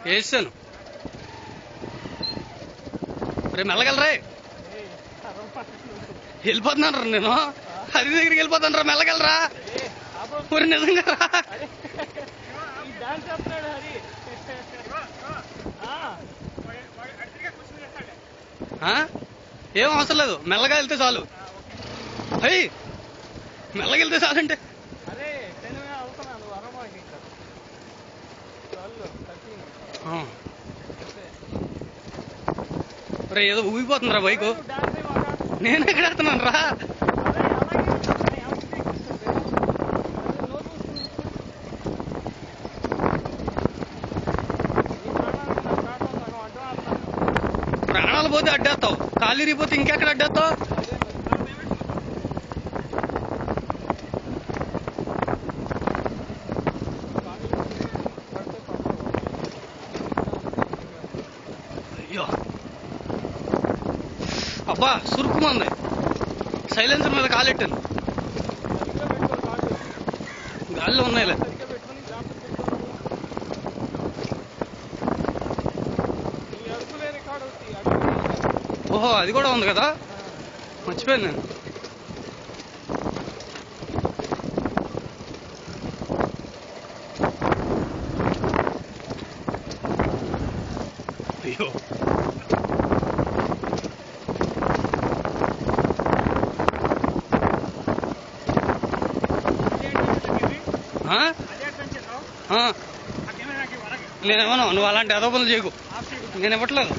వేసాను. రేపు మెల్లగలరా? వెళ్ళిపోతున్నాను రా నేను. హరి దగ్గరికి వెళ్ళిపోతాను రా. మెల్లగలరా? మరి నిజంగా రా. ఏం అవసరం లేదు, మెల్లగా వెళ్తే చాలు. అయ్యి మెల్లగా వెళ్తే చాలంటే రే ఏదో ఊగిపోతుందిరా బైకు. నేను ఎక్కడ వెళ్తున్నాను రా? ప్రాణాలు పోతే అడ్డేస్తావు, కాలు ఇరిగిపోతే ఇంకెక్కడ అడ్డేస్తావు? అయ్యో అబ్బా సురుకుమంది. సైలెన్సర్ మీద కాలెట్టాను. గాల్లో ఉన్నాయిలే. ఓహో అది కూడా ఉంది కదా, మర్చిపోయాను నేను. అయ్యో నేనేమన్నా నువ్వు అలాంటి అదోపలు చేయకు, నేను ఇవ్వట్లేదు.